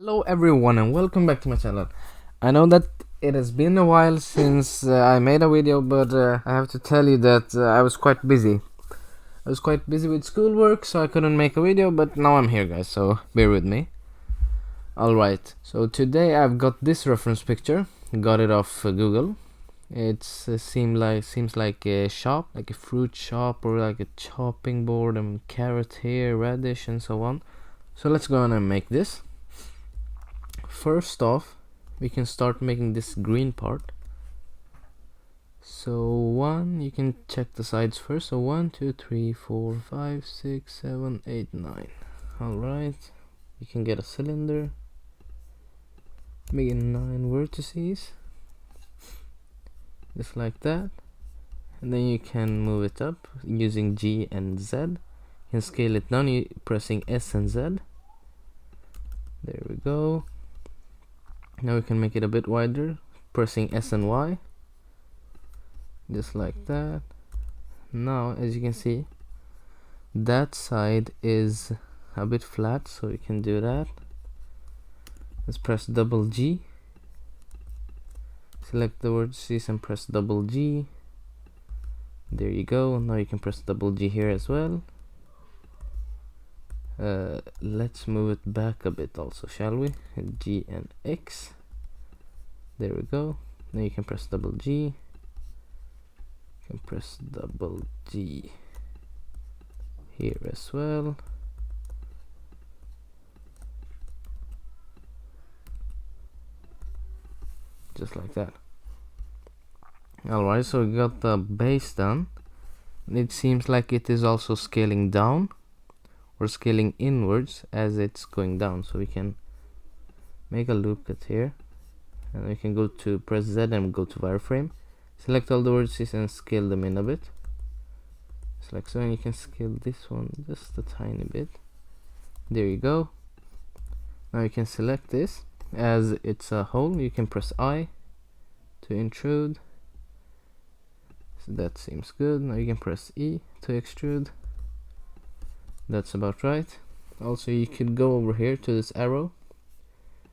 Hello everyone and welcome back to my channel. I know that it has been a while since I made a video, but I have to tell you that I was quite busy. I was quite busy with schoolwork, so I couldn't make a video, but now I'm here guys, so bear with me. Alright, so today I've got this reference picture. Got it off Google. It seems like a shop, like a fruit shop or like a chopping board, and carrot here, radish and so on. So let's go on and make this. First off, we can start making this green part. So you can check the sides first. So 1, 2, 3, 4, 5, 6, 7, 8, 9. Alright, you can get a cylinder, make 9 vertices, just like that. And then you can move it up using G and Z. You can scale it down pressing S and Z. There we go. Now we can make it a bit wider, pressing S and Y, just like that. Now, as you can see, that side is a bit flat, so we can do that. Let's press double G, select the word vertices and press double G. There you go. Now you can press double G here as well. Let's move it back a bit also, shall we? G and X. There we go. Now you can press double G. You can press double G here as well. Just like that. Alright, so we got the base done. It seems like it is also scaling down or scaling inwards as it's going down, so we can make a loop cut here, and we can go to press Z and go to wireframe, select all the vertices and scale them in a bit, just like so. And you can scale this one just a tiny bit. There you go. Now you can select this as it's a hole. You can press I to intrude, so that seems good. Now you can press E to extrude. That's about right. Also, you could go over here to this arrow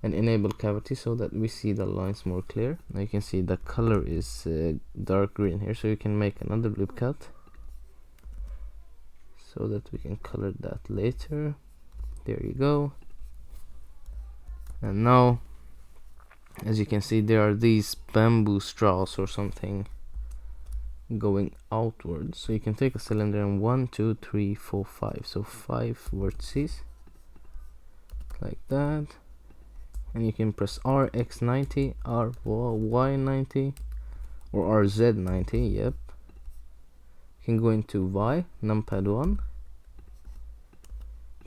and enable cavity so that we see the lines more clear. Now you can see the color is dark green here, so you can make another loop cut so that we can color that later. There you go. And now, as you can see, there are these bamboo straws or something going outwards, so you can take a cylinder and 1, 2, 3, 4, 5, so 5 vertices like that. And you can press RX90, RY90 or RZ90. Yep, you can go into Y, numpad 1. You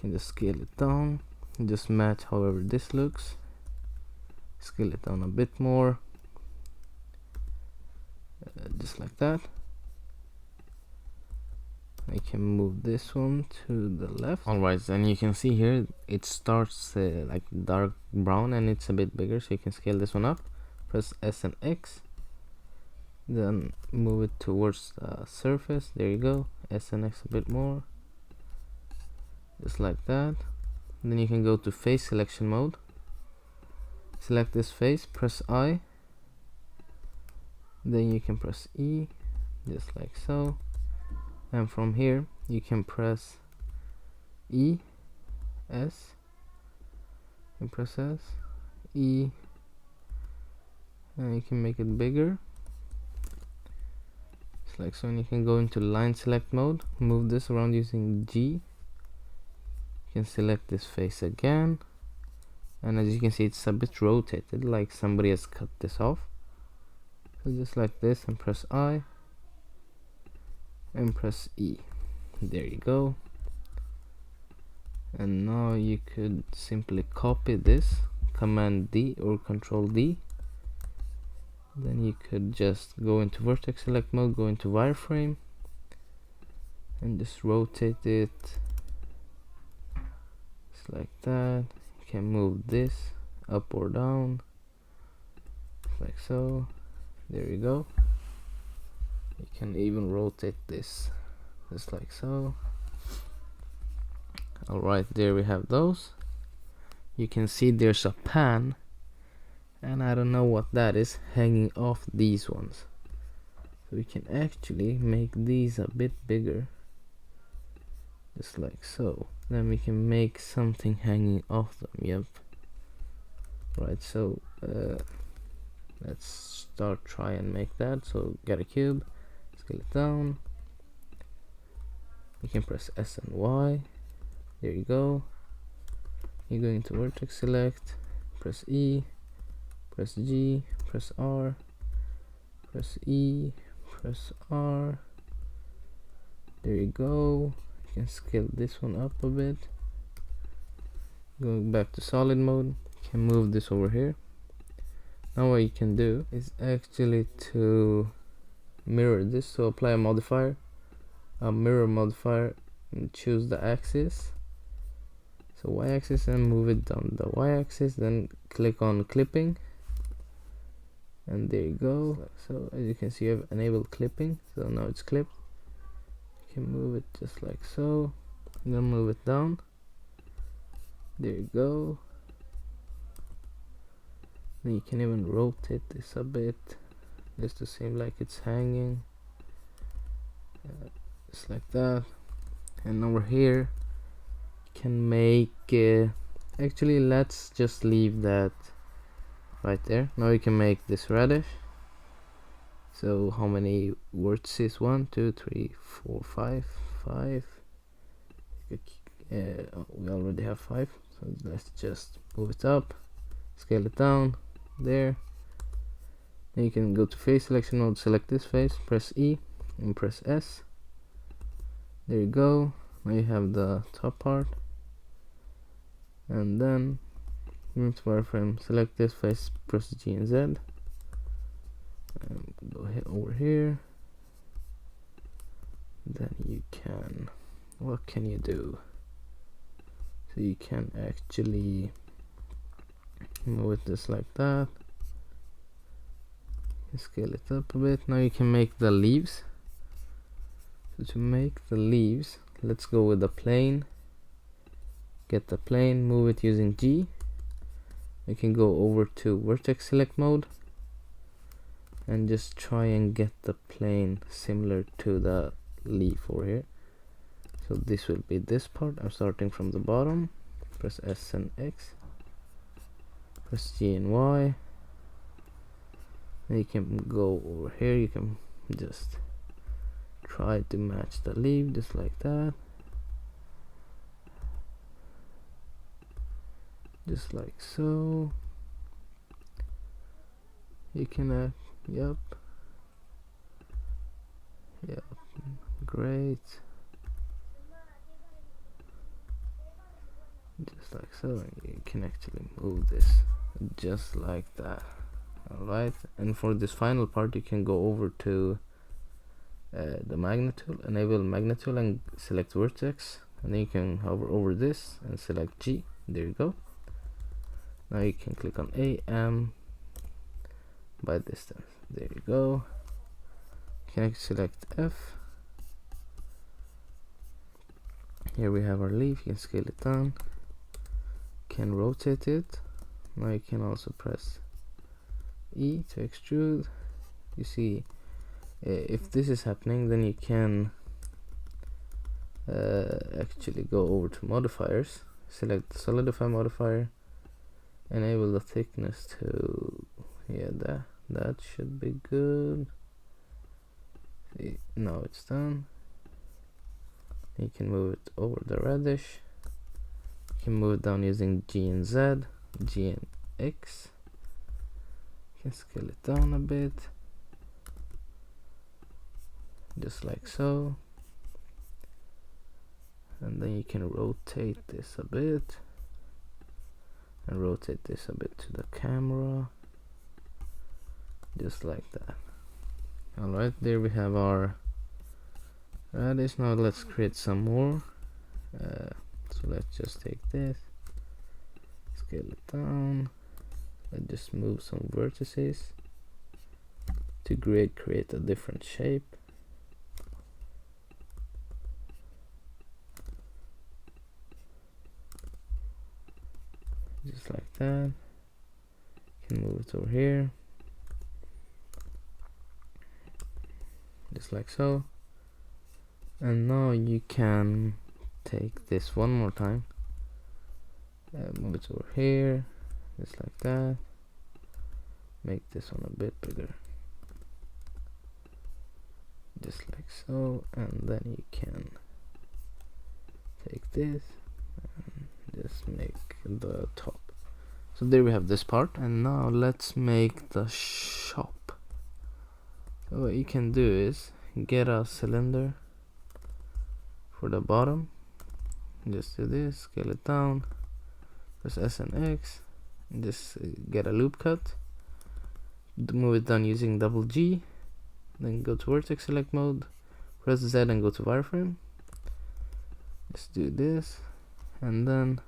can just scale it down, just match however this looks, scale it down a bit more, just like that. I can move this one to the left. Alright, and you can see here it starts like dark brown and it's a bit bigger, so you can scale this one up, press S and X, then move it towards the surface. There you go. S and X a bit more, just like that. And then you can go to face selection mode, select this face, press I, then you can press E, just like so. And from here you can press E, S, and press S, E, and you can make it bigger, just like so. And you can go into line select mode, move this around using G. You can select this face again, and as you can see it's a bit rotated, like somebody has cut this off. So just like this, and press I and press E. There you go. And now you could simply copy this, command D or control D. Then you could just go into vertex select mode, go into wireframe, and just rotate it just like that. You can move this up or down, just like so. There you go. You can even rotate this just like so. Alright, there we have those. you can see there's a pan, and I don't know what that is, hanging off these ones. So we can actually make these a bit bigger, just like so. Then we can make something hanging off them. Yep. Right, so let's try and make that. So get a cube, scale it down. You can press S and Y. There you go. You're going to vertex select, press E, press G, press R, press E, press R. There you go. You can scale this one up a bit. Going back to solid mode, you can move this over here. Now what you can do is actually to mirror this. So apply a modifier, a mirror modifier, and choose the axis. So y-axis, and move it down the y-axis. Then click on clipping, and there you go. So as you can see, you have enabled clipping. So now it's clipped. You can move it just like so. Then move it down. There you go. Then you can even rotate this a bit, just to seem like it's hanging, just like that. And over here you can make actually let's just leave that right there. Now you can make this radish. So how many vertices? 1 2 3 4 5. We already have 5, so let's just move it up, scale it down. There. Then you can go to face selection mode, select this face, press E and press S. There you go. Now you have the top part. And then move to wireframe, select this face, press G and Z. And go over here. Then you can, what can you do? So you can actually move it just like that. Scale it up a bit. Now you can make the leaves. So to make the leaves, let's go with the plane. Get the plane, move it using G. You can go over to vertex select mode and just try and get the plane similar to the leaf over here. So this will be this part. I'm starting from the bottom. Press S and X. Press G and Y. And you can go over here. You can just try to match the leaf just like that. Just like so. You can yep, great. Just like so. You can actually move this just like that. Alright, and for this final part you can go over to the magnet tool, enable magnet tool, and select vertex, and then you can hover over this and select G. There you go. Now you can click on AM by distance. There you go. You can select F. Here we have our leaf. You can scale it down, can rotate it. Now you can also press E to extrude. You see, if this is happening, then you can actually go over to modifiers, select the solidify modifier, enable the thickness to, that should be good. See, now it's done. You can move it over the radish. You can move it down using G and Z, G and X. You can scale it down a bit, just like so. And then you can rotate this a bit, and rotate this a bit to the camera, just like that. Alright, there we have our radish. Now let's create some more. So let's just take this, scale it down, let's just move some vertices to create a different shape. that. You can move it over here, just like so. And now you can take this one more time, move it over here, just like that. Make this one a bit bigger, just like so. And then you can take this and just make the top. So there we have this part, and now let's make the shop. So what you can do is get a cylinder for the bottom, just do this, scale it down, press S and X, and just get a loop cut, move it down using double G, then go to vertex select mode, press Z and go to wireframe. Just do this, and then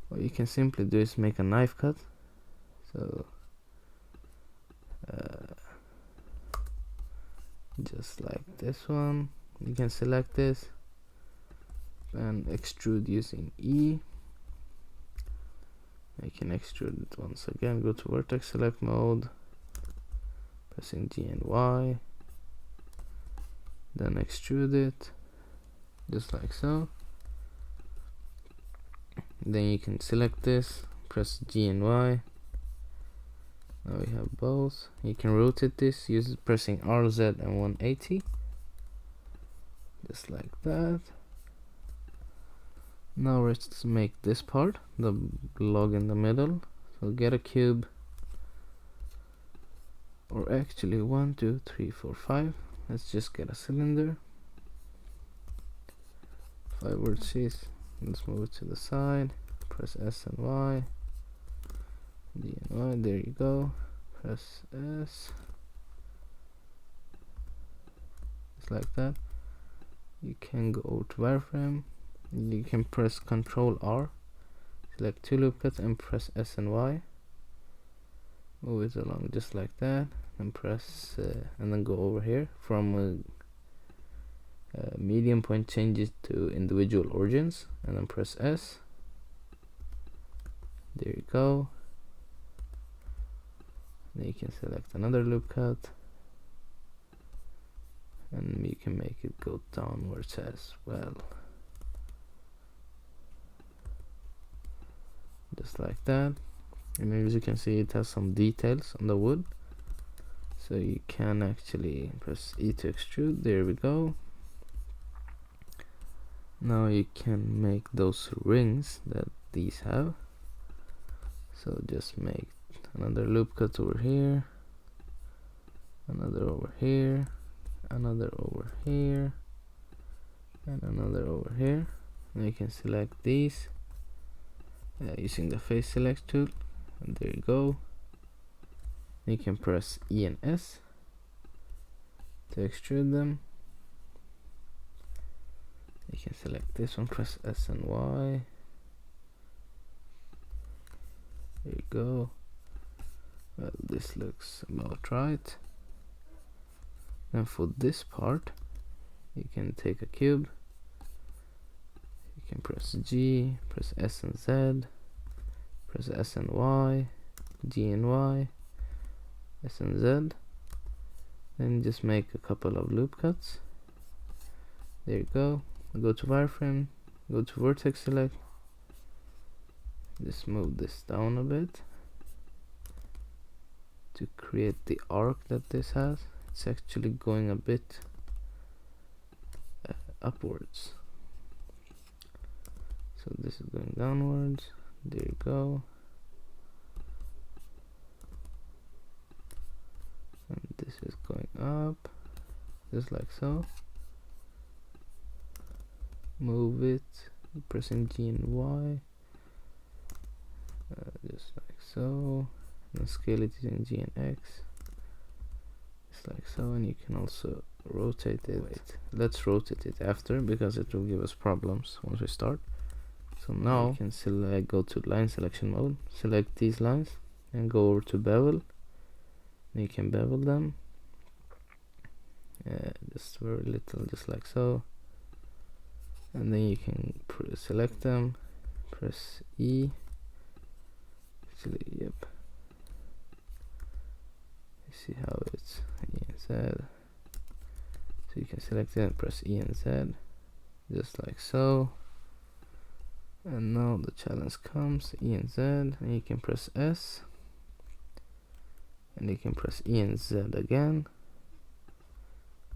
what you can simply do is make a knife cut. So just like this one, you can select this and extrude using E. You can extrude it once again, go to vertex select mode, pressing G and Y, then extrude it just like so. Then you can select this, press G and Y. Now we have both. You can rotate this pressing RZ and 180, just like that. Now let's make this part, the log in the middle. So get a cube, or actually 1, 2, 3, 4, 5. Let's just get a cylinder, 5 vertices. Let's move it to the side, press S and Y, D and Y, there you go. Press S, just like that. You can go over to wireframe, you can press Ctrl R, select 2 loop cuts and press S and Y, move it along just like that, and press and then go over here from medium point, change it to individual origins, and then press S. There you go. Then you can select another loop cut, and you can make it go downwards as well, just like that. And as you can see, it has some details on the wood, so you can actually press E to extrude. There we go. Now you can make those rings that these have. So just make another loop cut over here, another over here, another over here, and another over here. And you can select these using the face select tool, and there you go. You can press E and S to extrude them. You can select this one, press S and Y. There you go. Well, this looks about right. Then for this part, you can take a cube. You can press G, press S and Z, press S and Y, G and Y, S and Z. Then just make a couple of loop cuts. There you go. Go to wireframe, go to vertex select, just move this down a bit to create the arc that this has. It's actually going a bit upwards, so this is going downwards. There you go. And this is going up, just like so. Move it, pressing G and Y, just like so, and scale it using G and X, just like so. And you can also rotate it. Wait, let's rotate it after, because it will give us problems once we start. So now you can select, go to line selection mode, select these lines, and go over to bevel. And you can bevel them, just very little, just like so. And then you can select them, press E, So you can select it and press E and Z, just like so. And now the challenge comes, E and Z, and you can press S, and you can press E and Z again.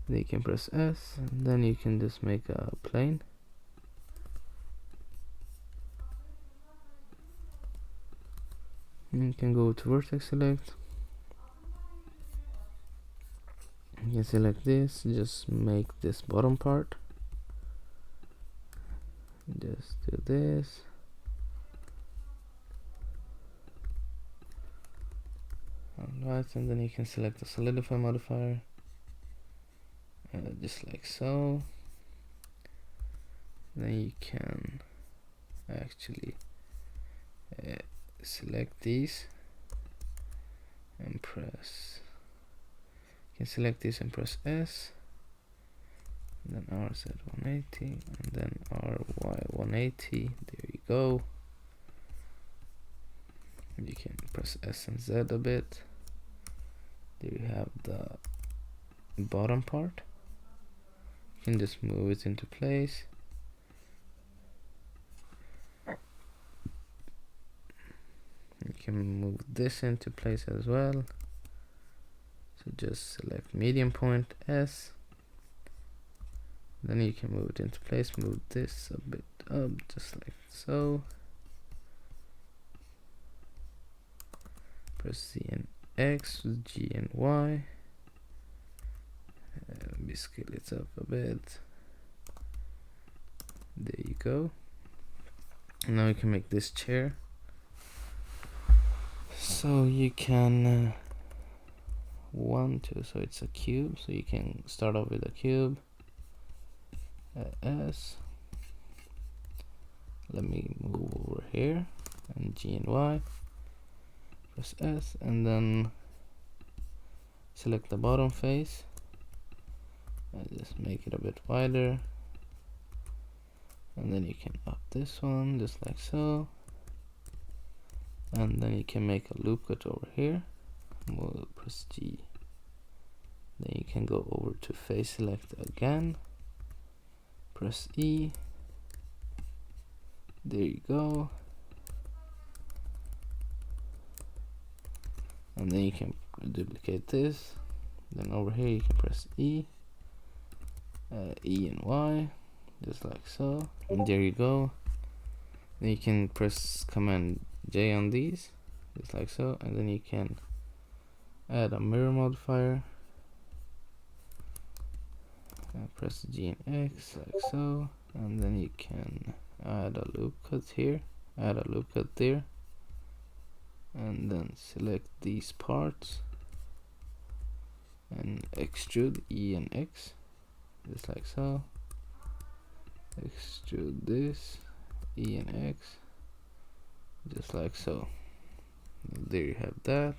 Then you can press S, and then you can just make a plane. And you can go to vertex select. You can select this, just make this bottom part. Just do this. Alright, and then you can select the solidify modifier. Just like so. Then you can actually select these and press. You can select this and press S, and then RZ 180, and then RY 180. There you go. You can press S and Z a bit. There you have the bottom part. You can just move it into place. You can move this into place as well. So just select medium point S. Then you can move it into place. Move this a bit up, just like so. Press Z and X, G and Y. Let me scale it up a bit. There you go. Now you can make this chair. So you can so it's a cube. So you can start off with a cube. S. Let me move over here and G and Y. Press S and then select the bottom face and just make it a bit wider, and then you can up this one just like so, and then you can make a loop cut over here. We'll press G. Then you can go over to face select again, press E. There you go. And then you can duplicate this. Then over here you can press E, E and Y, just like so. And there you go. Then you can press Command J on these, just like so. And then you can add a mirror modifier. Press G and X, like so. And then you can add a loop cut here, add a loop cut there. And then select these parts and extrude E and X, just like so. Extrude this, E and X, just like so. There you have that.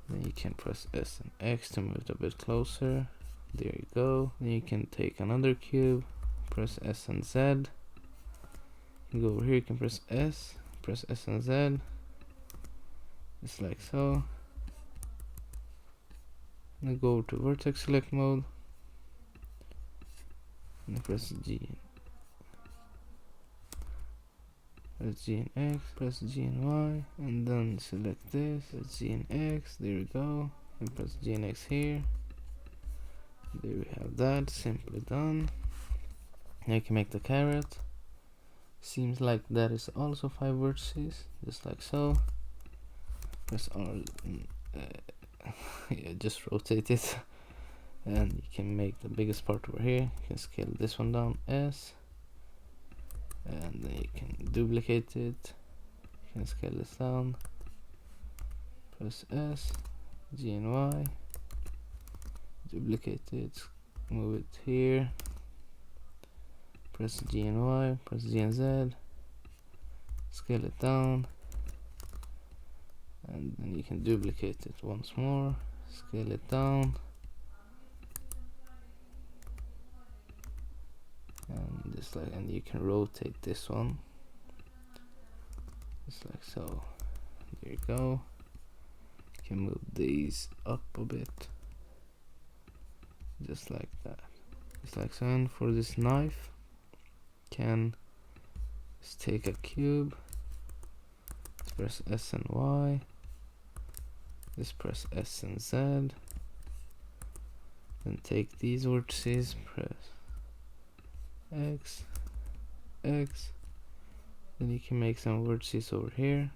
Then you can press S and X to move it a bit closer. There you go. Then you can take another cube, press S and Z. You go over here, you can press S and Z, just like so. Then go to vertex select mode and press G. Press G and X, press G and Y, and then select this, press G and X, there we go. And press G and X here. There we have that, simply done. Now you can make the carrot. Seems like that is also 5 vertices, just like so. Press R, yeah, just rotate it, and you can make the biggest part over here. You can scale this one down, S, and then you can duplicate it. You can scale this down, press S, G and Y, duplicate it, move it here, press G and Y, press G and Z, scale it down, and then you can duplicate it once more, scale it down, and just like, and you can rotate this one just like so. There you go. You can move these up a bit, just like that, just like so. And for this knife, can just take a cube, just press S and Y, just press S and Z, then take these vertices, press X, X, then you can make some vertices over here,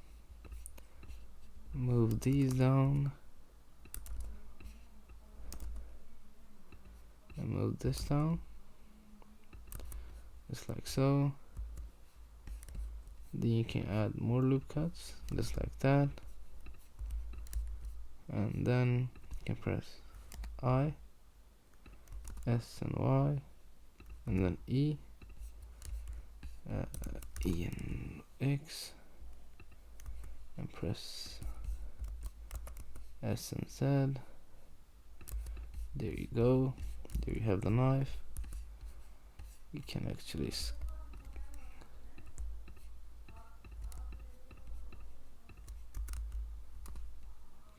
move these down, and move this down, just like so. Then you can add more loop cuts, just like that, and then you can press I, S and Y, and then E, E and X, and press S and Z. There you go. There you have the knife. You can actually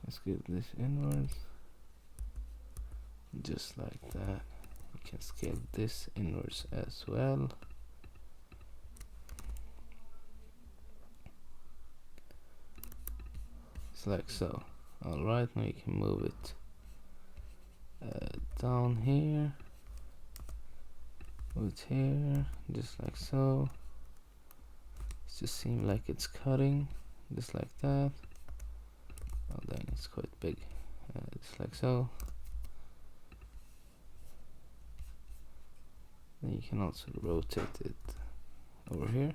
scale this inwards, just like that. You can scale this inwards as well. It's like so. Alright, now you can move it down here, move it here, just like so. It just seems like it's cutting, just like that. Oh dang, it's quite big, just like so. Then you can also rotate it over here.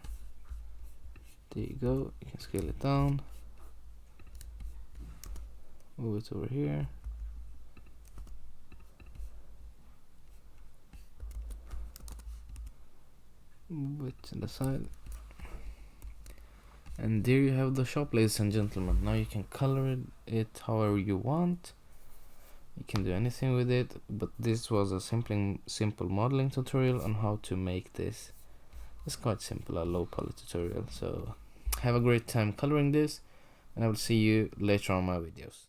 There you go. You can scale it down, move it over here, move it to the side, and there you have the shop, ladies and gentlemen. Now you can color it however you want. You can do anything with it, but this was a simple modeling tutorial on how to make this. It's quite simple, a low poly tutorial. So have a great time coloring this, and I will see you later on my videos.